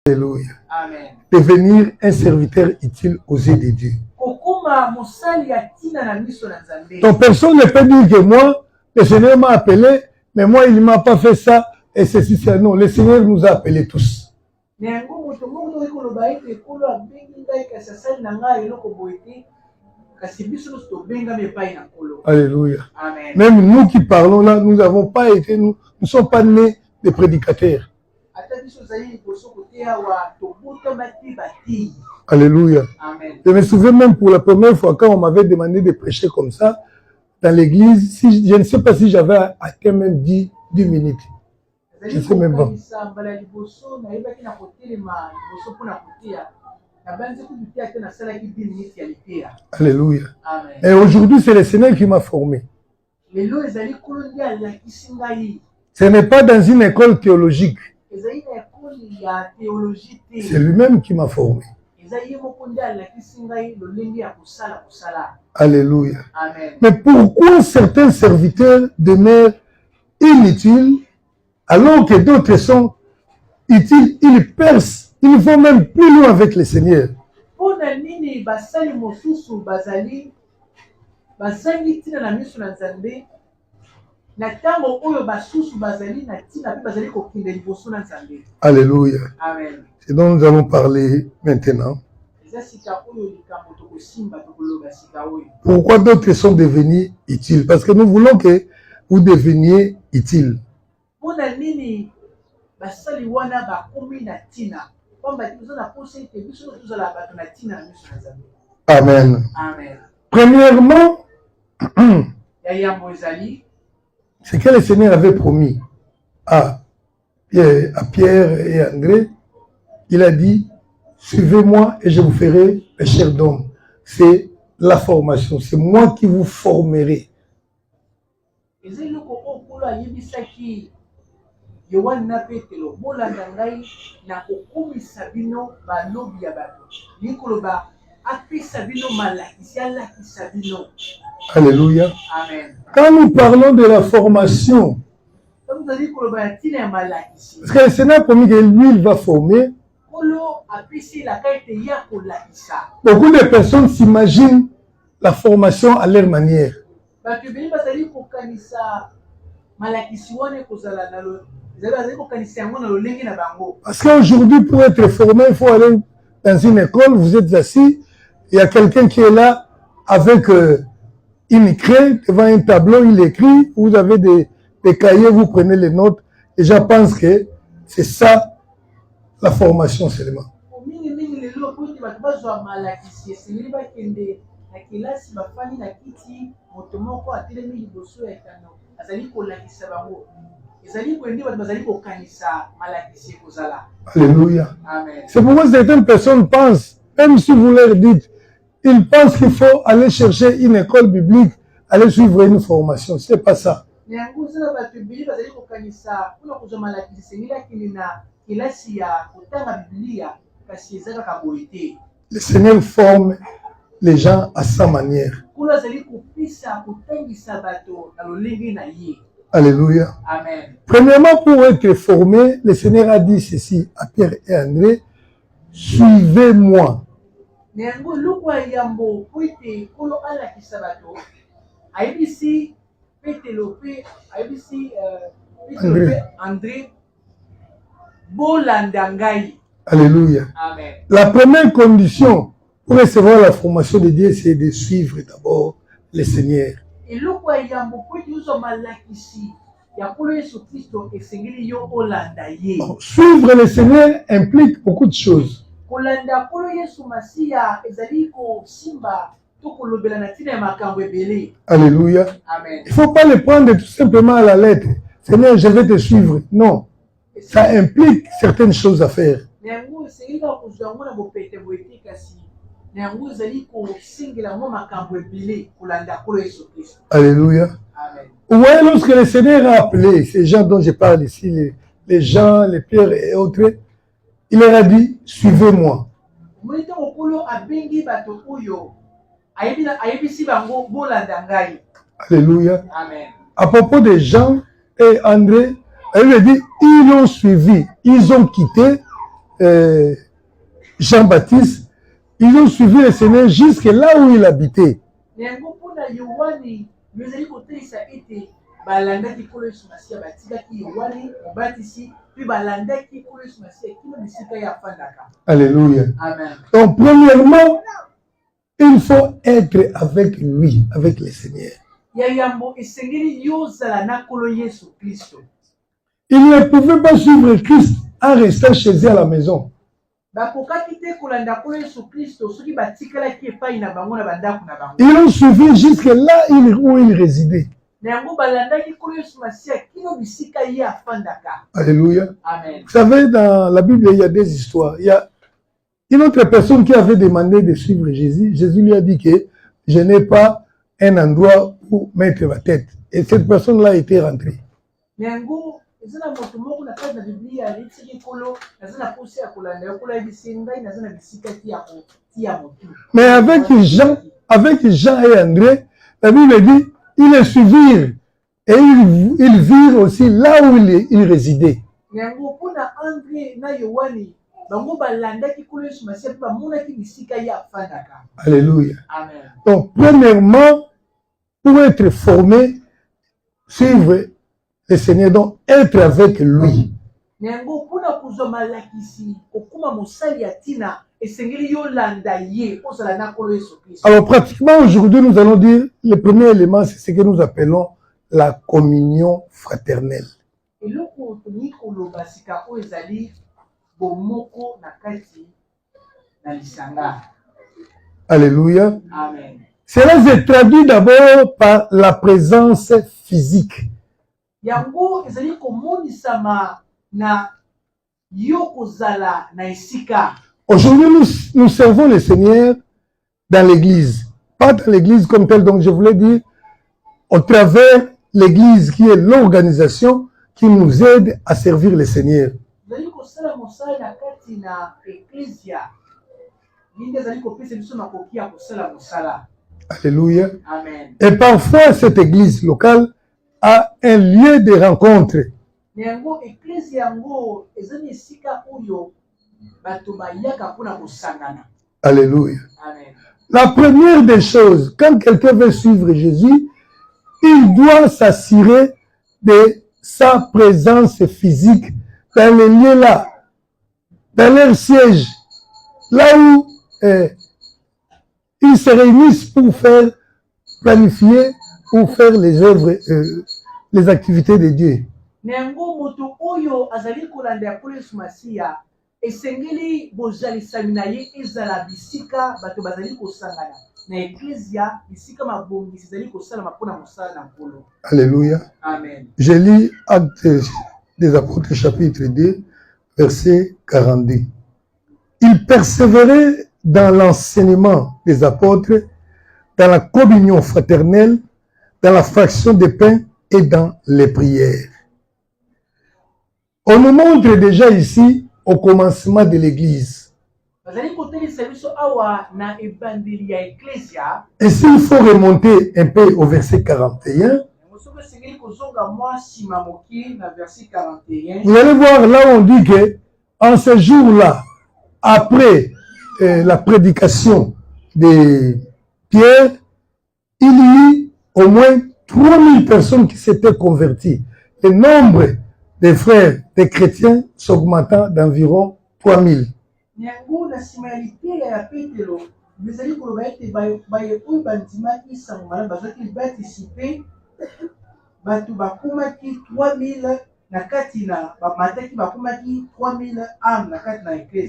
Alléluia. Amen. Devenir un serviteur utile aux yeux de Dieu. Donc personne ne peut dire que moi, le Seigneur m'a appelé, mais moi il ne m'a pas fait ça, et ceci, c'est non. Le Seigneur nous a appelés tous. Alléluia. Amen. Même nous qui parlons là, nous n'avons pas été, nous ne sommes pas nés des prédicateurs. Alléluia. Amen. Je me souviens même pour la première fois quand on m'avait demandé de prêcher comme ça dans l'église, si, je ne sais pas si j'avais atteint même 10 minutes. Je ne sais même pas. Alléluia. Amen. Et aujourd'hui, c'est le Seigneur qui m'a formé. Ce n'est pas dans une école théologique. C'est lui-même qui m'a formé. Alléluia. Amen. Mais pourquoi certains serviteurs demeurent inutiles alors que d'autres sont utiles? Ils percent, ils vont même plus loin avec le Seigneur. Alléluia. Amen. C'est dont nous allons parler maintenant. Pourquoi d'autres sont devenus utiles? Parce que nous voulons que vous deveniez utiles. Amen. Amen. Premièrement, c'est que le Seigneur avait promis à Pierre et André. Il a dit, suivez-moi et je vous ferai pécheurs d'hommes. C'est la formation. C'est moi qui vous formerai. Alléluia. Amen. Quand nous parlons de la formation, parce que le Seigneur a promis que lui, il va former. Beaucoup de personnes s'imaginent la formation à leur manière. Parce qu'aujourd'hui, pour être formé, il faut aller dans une école, vous êtes assis, il y a quelqu'un qui est là avec une craie devant un tableau, il écrit, vous avez des cahiers, vous prenez les notes, et je pense que c'est ça la formation seulement. Alléluia. C'est pourquoi certaines personnes pensent, même si vous leur dites, ils pensent qu'il faut aller chercher une école biblique, aller suivre une formation. C'est pas ça. Le Seigneur forme les gens à sa manière. Alléluia. Amen. Premièrement, pour être formé, le Seigneur a dit ceci à Pierre et André, suivez-moi. André. Bolandangai. Alléluia. Amen. La première condition pour recevoir la formation de Dieu, c'est de suivre d'abord le Seigneur. Suivre le Seigneur implique beaucoup de choses. Alléluia. Amen. Il ne faut pas le prendre tout simplement à la lettre. Seigneur, je vais te suivre. Non. Ça implique certaines choses à faire. Alléluia. Amen. Vous voyez, lorsque le Seigneur a appelé ces gens dont je parle ici, les gens, les pierres et autres, il leur a dit, suivez-moi. Alléluia. Amen. À propos des gens et André, elle lui a dit, ils l'ont suivi, ils ont quitté Jean-Baptiste, ils ont suivi le Seigneur jusque là où il habitait. Alléluia. Amen. Donc, premièrement, il faut être avec lui, avec le Seigneur. Il ne pouvait pas suivre Christ en restant chez eux à la maison. Ils ont suivi jusque là où il résidait. Alléluia. Amen. Vous savez, dans la Bible, il y a des histoires. Il y a une autre personne qui avait demandé de suivre Jésus. Jésus lui a dit que je n'ai pas un endroit où mettre ma tête. Et cette personne-là était rentrée. Mais avec Jean et André, la Bible dit, ils le suivirent et ils virent aussi là où il résidait. Alléluia. Amen. Donc, premièrement, pour être formé, suivre le Seigneur, donc être avec lui. Alors, pratiquement aujourd'hui, nous allons dire, le premier élément, c'est ce que nous appelons la communion fraternelle. Alléluia. Amen. Cela se traduit d'abord par la présence physique. Aujourd'hui, nous servons le Seigneur dans l'église. Pas dans l'église comme telle, donc je voulais dire, au travers l'église qui est l'organisation qui nous aide à servir le Seigneur. Alléluia. Amen. Et parfois, cette église locale a un lieu de rencontre. Alléluia. Amen. La première des choses, quand quelqu'un veut suivre Jésus, il doit s'assurer de sa présence physique dans les lieux-là, dans leur siège, là où ils se réunissent pour faire planifier, pour faire les œuvres, les activités de Dieu. Alléluia. Amen. Je lis Actes des Apôtres, chapitre 2, verset 42. Il persévérait dans l'enseignement des apôtres, dans la communion fraternelle, dans la fraction des pains et dans les prières. On nous montre déjà ici, au commencement de l'Église. Et s'il faut remonter un peu au verset 41, vous allez voir là où on dit que en ce jour-là, après la prédication de Pierre, il y eut au moins 3000 personnes qui s'étaient converties. Le nombre des frères, des chrétiens, s'augmentant d'environ 3000.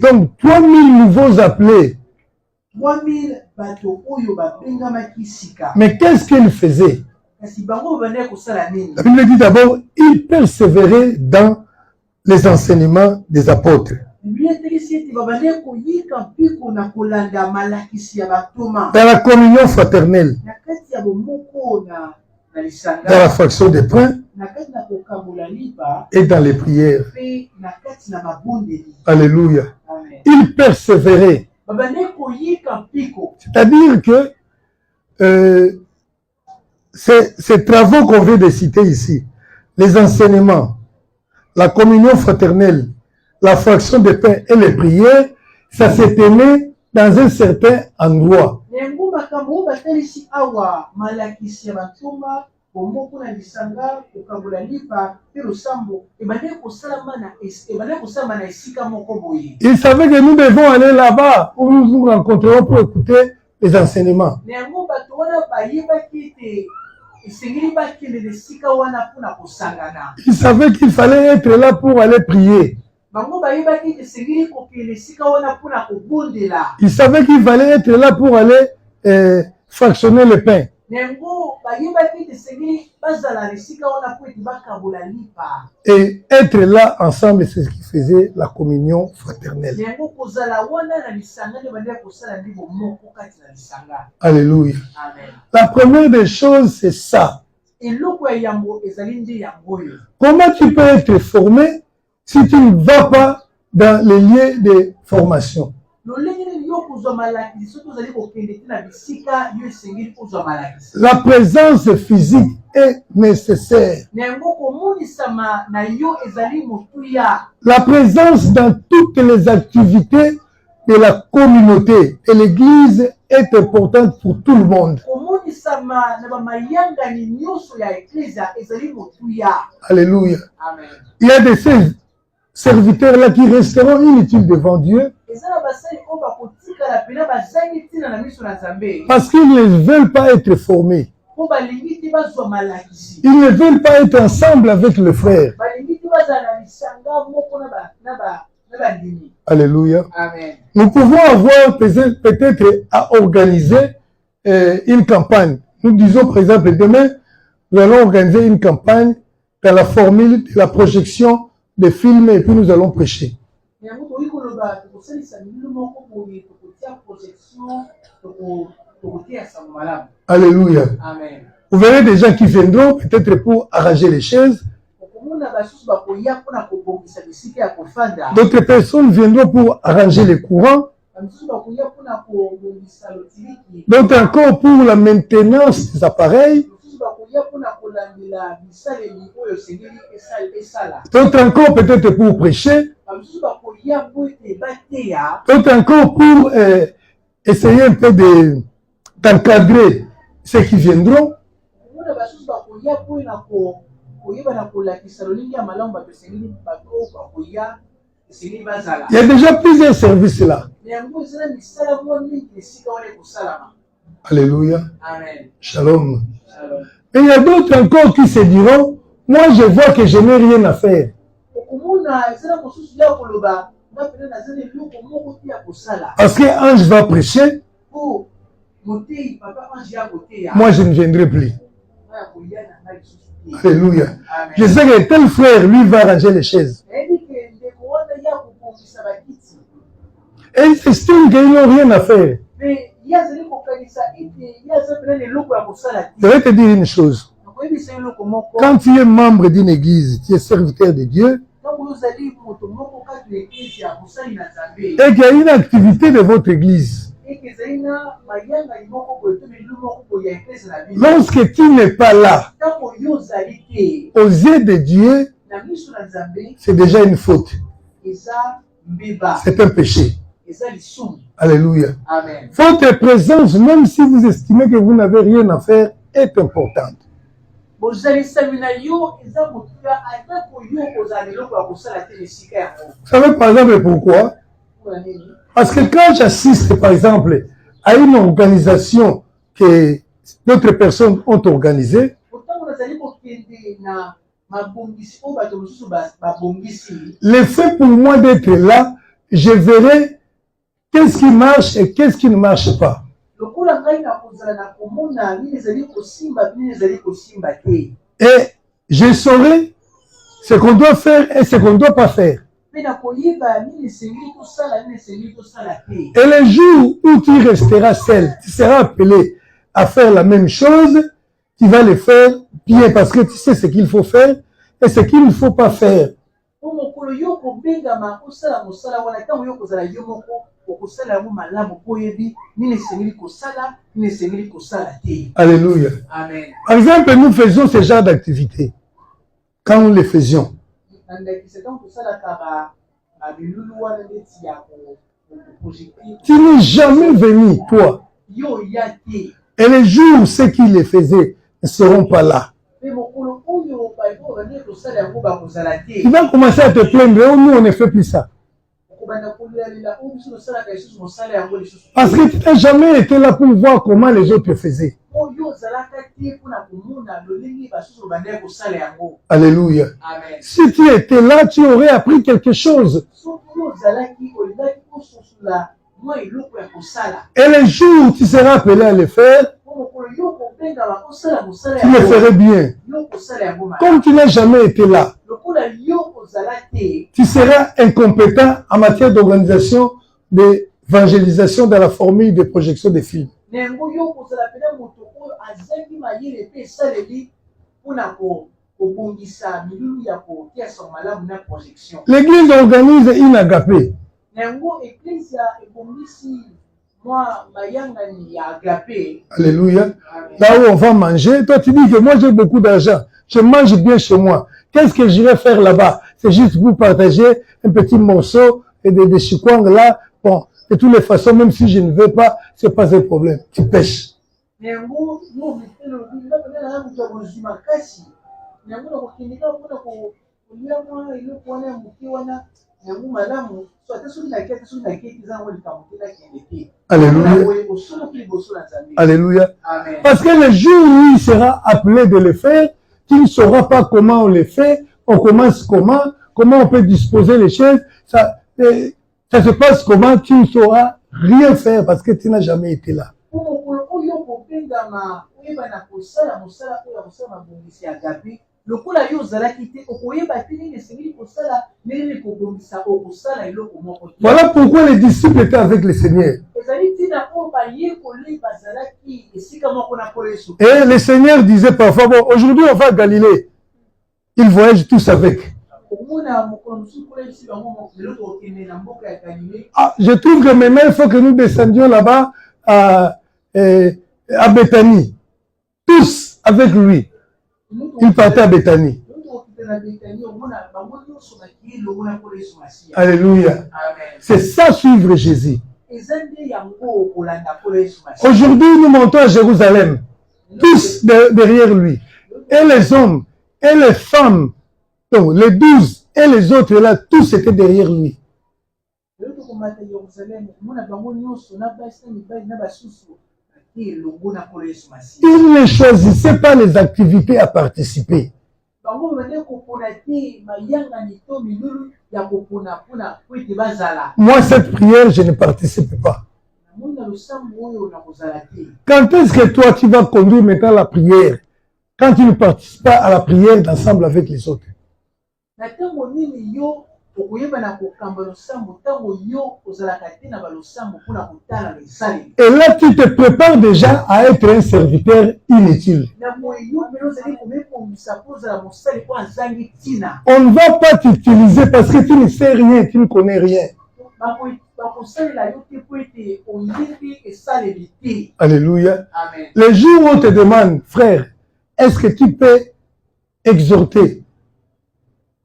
Donc 3000 nouveaux appelés. Mais qu'est-ce qu'ils faisaient? La Bible dit d'abord, ils persévéraient dans les enseignements des apôtres. Dans la communion fraternelle. Dans la fraction des pains. Et dans les prières. Alléluia. Ils persévéraient. C'est-à-dire que ces travaux qu'on vient de citer ici, les enseignements, la communion fraternelle, la fraction de pain et les prières, ça se tenait dans un certain endroit. Il savait que nous devons aller là-bas où nous nous rencontrerons pour écouter les enseignements. Il savait qu'il fallait être là pour aller prier. Il savait qu'il fallait être là pour aller fractionner le pain. Et être là ensemble, c'est ce qui faisait la communion fraternelle. Alléluia. La première des choses, c'est ça. Comment tu peux être formé si tu ne vas pas dans les lieux de formation? La présence physique est nécessaire. La présence dans toutes les activités de la communauté et l'Église est importante pour tout le monde. Alléluia. Il y a des serviteurs-là qui resteront inutiles devant Dieu parce qu'ils ne veulent pas être formés. Ils ne veulent pas être ensemble avec le frère. Alléluia. Amen. Nous pouvons avoir peut-être à organiser une campagne. Nous disons par exemple demain, nous allons organiser une campagne dans la formule de la projection des films et puis nous allons prêcher. Alléluia. Amen. Vous verrez des gens qui viendront peut-être pour arranger les chaises. D'autres personnes viendront pour arranger les courants. D'autres encore pour la maintenance des appareils. D'autres encore peut-être pour prêcher. D'autres encore pour essayer un peu d'encadrer ceux qui viendront. Il y a déjà plusieurs services là. Alléluia. Amen. Shalom. Shalom. Et il y a d'autres encore qui se diront, moi je vois que je n'ai rien à faire. Parce que Ange va prêcher, moi je ne viendrai plus. Alléluia. Amen. Je sais que tel frère, lui, va arranger les chaises. Et ils estiment qu'ils n'ont rien à faire. Je vais te dire une chose. Quand tu es membre d'une église, tu es serviteur de Dieu, et qu'il y a une activité de votre église, lorsque tu n'es pas là, aux yeux de Dieu, c'est déjà une faute. C'est un péché. Alléluia. Amen. Votre présence, même si vous estimez que vous n'avez rien à faire, est importante. Vous savez par exemple pourquoi? Parce que quand j'assiste par exemple à une organisation que d'autres personnes ont organisée, l'effet pour moi d'être là, je verrai qu'est-ce qui marche et qu'est-ce qui ne marche pas. Et je saurai ce qu'on doit faire et ce qu'on ne doit pas faire. Et le jour où tu resteras seul, tu seras appelé à faire la même chose, tu vas le faire bien parce que tu sais ce qu'il faut faire et ce qu'il ne faut pas faire. Alléluia. Amen. Par exemple, nous faisons ce genre d'activité. Quand nous les faisions, Tu n'es jamais venu, toi. Et les jours, ceux qui les faisaient ne seront pas là. Tu vas commencer à te plaindre, oh, nous on ne fait plus ça. Parce que tu n'as jamais été là pour voir comment les autres faisaient. Alléluia. Amen. Si tu étais là, tu aurais appris quelque chose. Et les jours où tu seras appelé à le faire, tu le ferais bien. Comme tu n'as jamais été là, tu seras incompétent en matière d'organisation, d'évangélisation dans la formule de projection des films. L'église organise une agapé. Alléluia. Là où on va manger, toi tu dis que moi j'ai beaucoup d'argent, je mange bien chez moi. Qu'est-ce que j'irai faire là-bas? C'est juste pour partager un petit morceau et des chikwang là. Bon, de toutes les façons, même si je ne veux pas, c'est pas un problème. Tu pêches. Alléluia. Alléluia. Amen. Parce que le jour où il sera appelé de le faire, tu ne sauras pas comment on le fait, on commence comment on peut disposer les choses, ça se passe comment, tu ne sauras rien faire parce que tu n'as jamais été là. Voilà pourquoi les disciples étaient avec le Seigneur. Et le Seigneur disait parfois, bon, aujourd'hui on va à Galilée. Ils voyagent tous avec. Ah, je trouve que maintenant il faut que nous descendions là-bas à Béthanie. Tous avec lui. Il partait à Béthanie. Alléluia. C'est ça suivre Jésus. Aujourd'hui, nous montons à Jérusalem. Tous derrière lui. Et les hommes, et les femmes, donc les 12 et les autres là, tous étaient derrière lui. Il ne choisissait pas les activités à participer. Moi, cette prière, je ne participe pas. Quand est-ce que toi, tu vas conduire maintenant la prière? Quand tu ne participes pas à la prière d'ensemble avec les autres. Et là, tu te prépares déjà à être un serviteur inutile. On ne va pas t'utiliser parce que tu ne sais rien, tu ne connais rien. Alléluia. Amen. Les jours où on te demande, frère, est-ce que tu peux exhorter?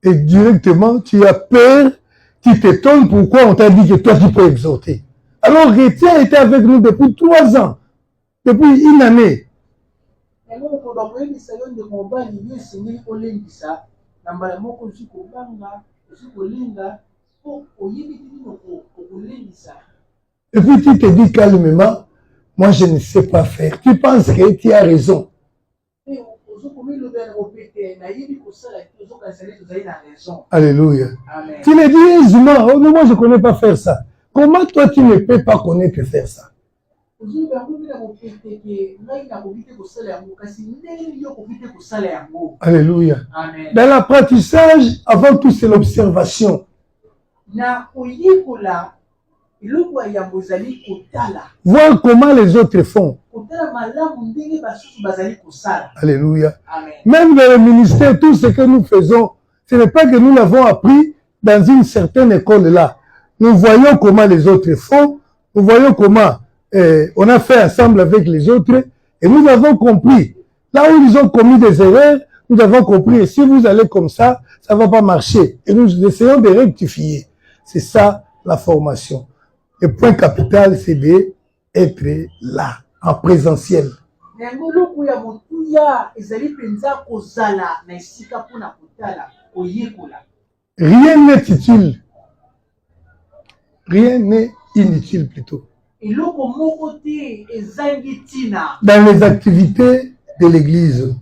Et directement, tu as peur, tu t'étonnes pourquoi on t'a dit que toi tu peux exhorter. Alors Rétien était avec nous depuis 3 ans, depuis une année. Et puis tu te dis calmement, moi je ne sais pas faire. Tu penses que tu as raison. Alléluia. Amen. Tu me dis aisément, oh, moi je ne connais pas faire ça. Comment toi tu ne peux pas connaître faire ça? Alléluia. Amen. Dans l'apprentissage, avant tout c'est l'observation. Voir comment les autres font. Alléluia. Amen. Même dans le ministère, tout ce que nous faisons, ce n'est pas que nous l'avons appris dans une certaine école là. Nous voyons comment les autres font, nous voyons comment on a fait ensemble avec les autres et nous avons compris. Là où ils ont commis des erreurs, nous avons compris. Et si vous allez comme ça, ça ne va pas marcher. Et nous essayons de rectifier. C'est ça la formation. Le point capital, c'est d'être là, en présentiel. Rien n'est utile. Rien n'est inutile plutôt. Dans les activités de l'Église.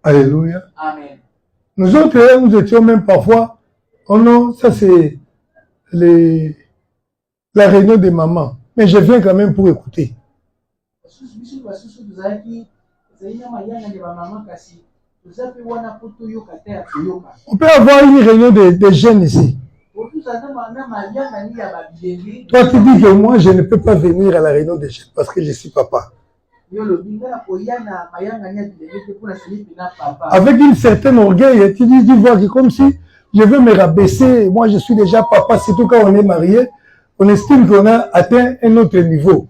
Alléluia. Amen. Nous autres, nous étions même parfois, oh non, ça c'est la réunion des mamans. Mais je viens quand même pour écouter. On peut avoir une réunion de jeunes ici. Toi, tu dis que moi, je ne peux pas venir à la réunion des jeunes parce que je suis papa. Avec une certaine orgueil, tu dis, tu vois que comme si je veux me rabaisser, moi je suis déjà papa, surtout quand on est marié, on estime qu'on a atteint un autre niveau.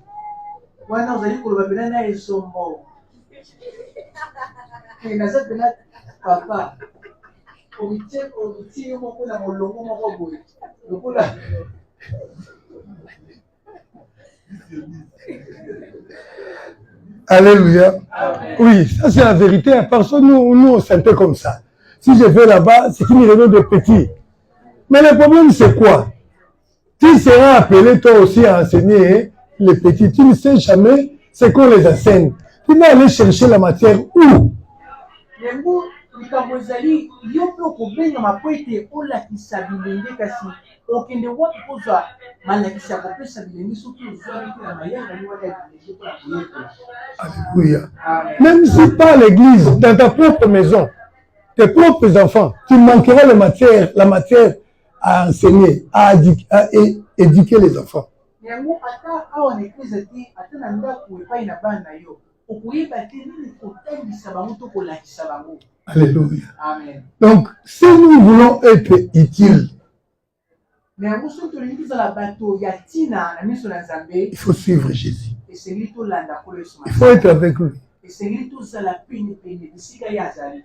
Alléluia. Amen. Oui, ça c'est la vérité. Personne nous on sentait comme ça. Si je vais là-bas, c'est une réunion de petits. Mais le problème c'est quoi? Tu seras appelé toi aussi à enseigner les petits. Tu ne sais jamais ce qu'on les enseigne. Tu vas aller chercher la matière où? Alléluia. Même si pas à l'église, dans ta propre maison, tes propres enfants, tu manqueras la matière à enseigner, à éduquer les enfants. Alléluia. Amen. Donc, si nous voulons être utiles, il faut suivre Jésus. Il faut être avec lui.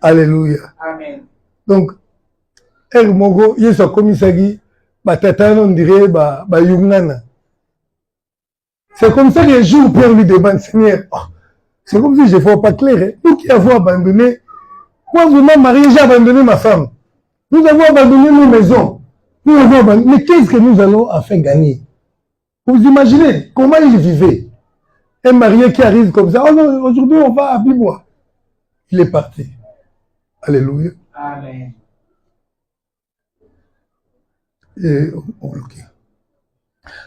Alléluia. Amen. Donc, Mogo, Yeso Komisagi, Batata, on dirait, Yungnana. C'est comme ça que les jours Pierre lui demande, Seigneur, oh, c'est comme si je ne vois pas clair. Hein? Nous qui avons abandonné, moi, vous m'avez marié, j'ai abandonné ma femme. Nous avons abandonné nos maisons. Nous avons abandonné. Mais qu'est-ce que nous allons enfin gagner? Vous imaginez comment il vivait? Un marié qui arrive comme ça, oh non, aujourd'hui on va à Bibois. Il est parti. Alléluia. Amen. Et, okay.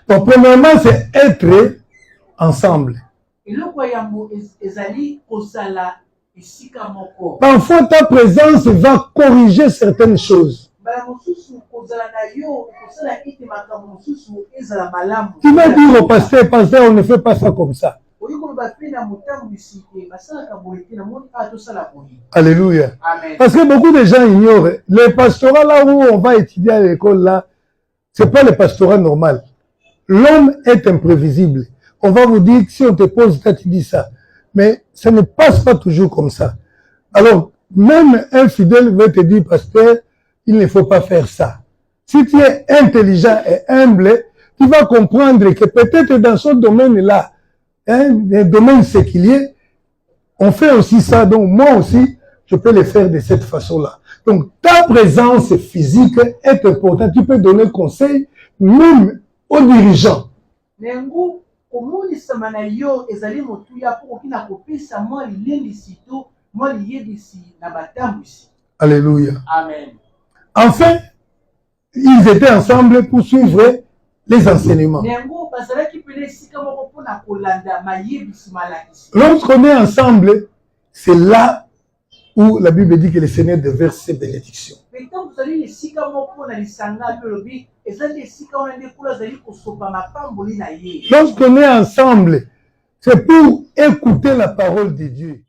Donc, premièrement, c'est être ensemble. Parfois, ta présence va corriger certaines choses. Tu vas dire au pasteur, on ne fait pas ça comme ça. Alléluia. Amen. Parce que beaucoup de gens ignorent. Le pastorat là où on va étudier à l'école là, c'est pas le pastorat normal. L'homme est imprévisible. On va vous dire que si on te pose ça, tu dis ça. Mais ça ne passe pas toujours comme ça. Alors, même un fidèle va te dire, pasteur, il ne faut pas faire ça. Si tu es intelligent et humble, tu vas comprendre que peut-être dans ce domaine-là, un domaine séculier, on fait aussi ça. Donc, moi aussi, je peux le faire de cette façon-là. Donc, ta présence physique est importante. Tu peux donner conseil même aux dirigeants. Alléluia. Amen. Enfin, ils étaient ensemble pour suivre les enseignements. Lorsqu'on est ensemble, c'est là où la Bible dit que le Seigneur déverse ses bénédictions. Lorsqu'on est ensemble, c'est pour écouter la parole de Dieu.